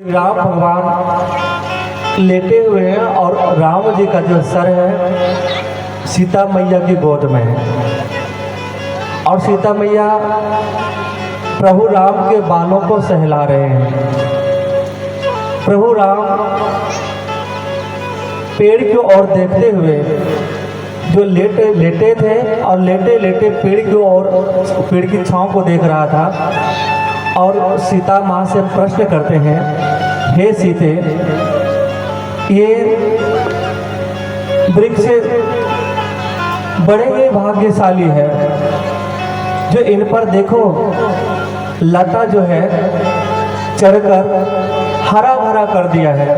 राम भगवान लेटे हुए हैं और राम जी का जो सर है सीता मैया की गोद में है और सीता मैया प्रभु राम के बालों को सहला रहे हैं। प्रभु राम पेड़ की ओर देखते हुए जो लेटे थे और लेटे लेटे पेड़ की ओर पेड़ की छांव को देख रहा था और सीता माँ से प्रश्न करते हैं, हे सीते, ये वृक्ष बड़े ही भाग्यशाली है जो इन पर देखो लता जो है चढ़कर हरा भरा कर दिया है।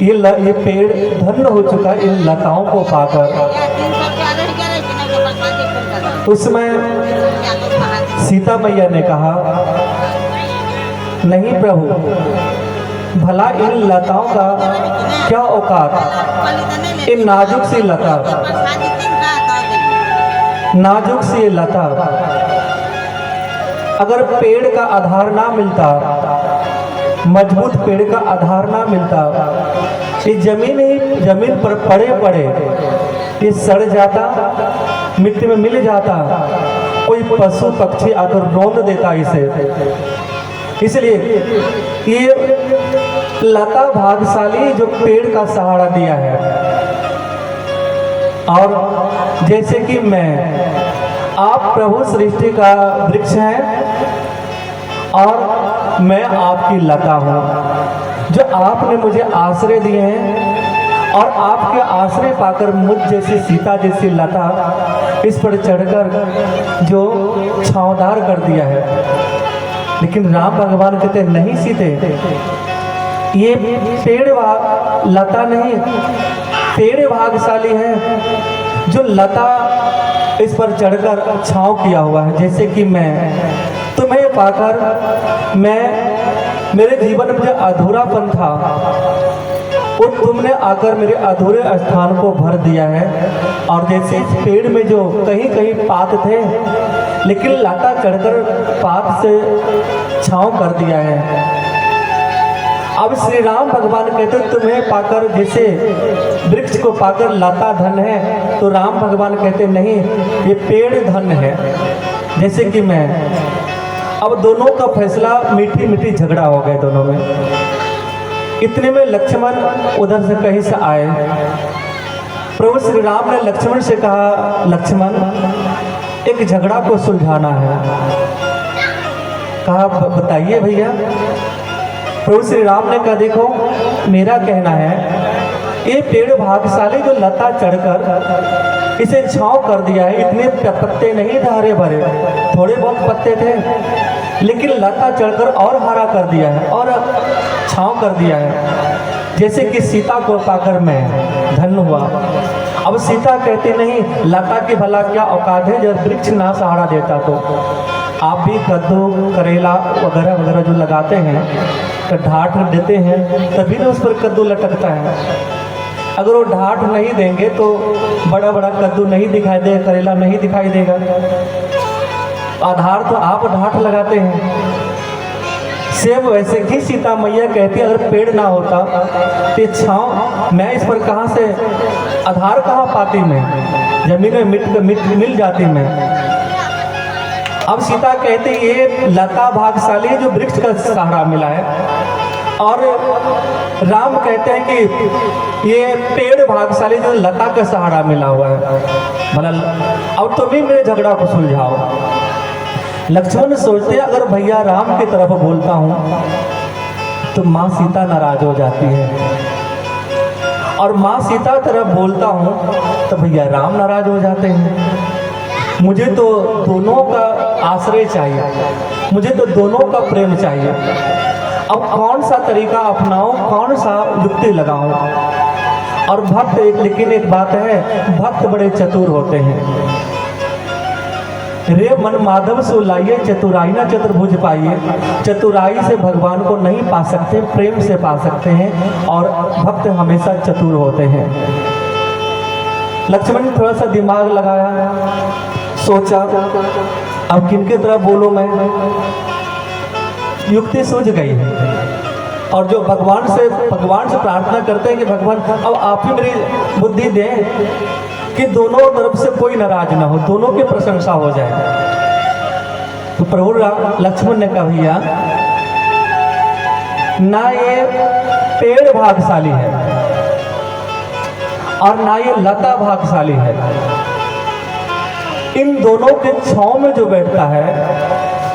ये पेड़ धन्य हो चुका इन लताओं को पाकर। उसमें सीता मैया ने कहा, नहीं प्रभु, भला इन लताओं का क्या औकात, इन नाजुक सी लता, नाजुक सी लता, अगर पेड़ का आधार ना मिलता, मजबूत पेड़ का आधार ना मिलता, ये जमीन पर पड़े पड़े ये सड़ जाता, मिट्टी में मिल जाता, कोई पशु पक्षी आकर रौंद देता इसे। इसलिए ये लता भाग्यशाली जो पेड़ का सहारा दिया है। और जैसे कि आप प्रभु सृष्टि का वृक्ष हैं और मैं आपकी लता हूँ जो आपने मुझे आश्रय दिए हैं और आपके आश्रय पाकर मुझ जैसी सीता जैसी लता इस पर चढ़कर जो छांवदार कर दिया है। लेकिन राम भगवान कहते नहीं सीते, ये पेड़ लता नहीं, पेड़ भाग्यशाली है जो लता इस पर चढ़कर छांव किया हुआ है। जैसे कि मैं तुम्हें पाकर मेरे जीवन में जो अधूरापन था वो तुमने आकर मेरे अधूरे स्थान को भर दिया है। और जैसे इस पेड़ में जो कहीं कहीं पात थे लेकिन लता चढ़कर पात से छांव कर दिया है। अब श्री राम भगवान कहते तुम्हें पाकर, जैसे वृक्ष को पाकर लता धन है तो राम भगवान कहते नहीं, ये पेड़ धन है। जैसे कि मैं, अब दोनों का फैसला मीठी मीठी झगड़ा हो गया दोनों में। इतने में लक्ष्मण उधर से कहीं से आए। प्रभु श्री राम ने लक्ष्मण से कहा, लक्ष्मण एक झगड़ा को सुलझाना है। कहा बताइए भैया। प्रभु श्री राम ने कहा, देखो मेरा कहना है ये पेड़ भाग्यशाली जो लता चढ़कर इसे छांव कर दिया है। इतने पत्ते नहीं थे हरे भरे, थोड़े बहुत पत्ते थे लेकिन लता चढ़कर और हरा कर दिया है और छांव कर दिया है। जैसे कि सीता को पाकर मैं धन्य हुआ। अब सीता कहते नहीं, लता की भला क्या औकात है जब वृक्ष ना सहारा देता। तो आप भी कद्दू करेला वगैरह वगैरह जो लगाते हैं तो ढाठ देते हैं तभी तो उस पर कद्दू लटकता है। अगर वो ढाठ नहीं देंगे तो बड़ा बड़ा कद्दू नहीं दिखाई देगा, करेला नहीं दिखाई देगा। आधार तो आप ढाठ लगाते हैं। सेम वैसे ही सीता मैया कहती अगर पेड़ ना होता तो छाँव मैं इस पर कहाँ से, आधार कहाँ पाती मैं, जमीन में मिल जाती मैं। अब सीता कहती ये लता भाग्यशाली जो वृक्ष का सहारा मिला है। और राम कहते हैं कि ये पेड़ भाग्यशाली जो लता का सहारा मिला हुआ है। भला अब तुम ही मेरे झगड़ा को सुलझाओ। लक्ष्मण सोचते हैं अगर भैया राम की तरफ बोलता हूँ तो माँ सीता नाराज हो जाती है और माँ सीता तरफ बोलता हूँ तो भैया राम नाराज हो जाते हैं। मुझे तो दोनों का आश्रय चाहिए, मुझे तो दोनों का प्रेम चाहिए। अब कौन सा तरीका अपनाऊं, कौन सा युक्ति लगाऊं। और भक्त लेकिन एक बात है, भक्त बड़े चतुर होते हैं। रे मन माधव सो लाइए, चतुराई ना चतुर्भुज पाइए। चतुराई से भगवान को नहीं पा सकते, प्रेम से पा सकते हैं। और भक्त हमेशा चतुर होते हैं। लक्ष्मण ने थोड़ा सा दिमाग लगाया, सोचा अब किनके तरफ बोलूं मैं। युक्ति सूझ गई है। और जो भगवान से प्रार्थना करते हैं कि भगवान अब आप ही मेरी बुद्धि दें कि दोनों तरफ से कोई नाराज ना हो, दोनों की प्रशंसा हो जाए। तो प्रभु लक्ष्मण ने कहा भैया ना ये पेड़ भाग्यशाली है और ना ये लता भाग्यशाली है, इन दोनों के छांव में जो बैठता है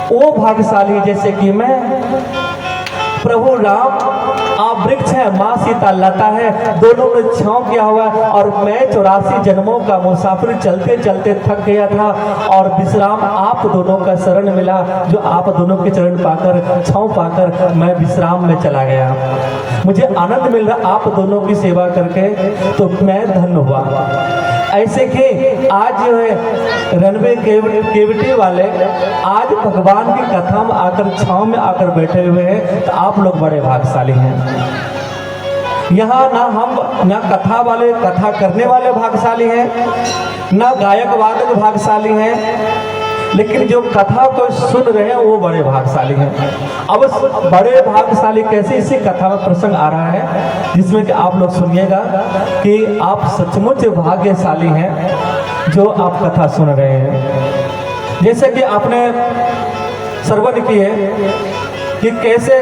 वो भाग्यशाली, जैसे कि मैं। प्रभु राम आप वृक्ष है, माँ सीता लता है, दोनों ने छांव किया हुआ है और मैं 84 जन्मों का मुसाफिर चलते चलते थक गया था और विश्राम आप दोनों का शरण मिला, जो आप दोनों के चरण पाकर छांव पाकर मैं विश्राम में चला गया। मुझे आनंद मिल रहा आप दोनों की सेवा करके, तो मैं धन्य हुआ। ऐसे कि आज जो है रनवे केविटी वाले आज भगवान की कथा में आकर छांव में आकर बैठे हुए हैं, तो आप लोग बड़े भाग्यशाली हैं। यहाँ ना कथा वाले, कथा करने वाले भाग्यशाली हैं, ना गायक वादक भाग्यशाली हैं, लेकिन जो कथा को सुन रहे हैं वो बड़े भाग्यशाली हैं। अब बड़े भाग्यशाली कैसे, इसी कथा में प्रसंग आ रहा है जिसमें कि आप लोग सुनिएगा कि आप सचमुच भाग्यशाली हैं जो आप कथा सुन रहे हैं। जैसे कि आपने श्रवण किए कि कैसे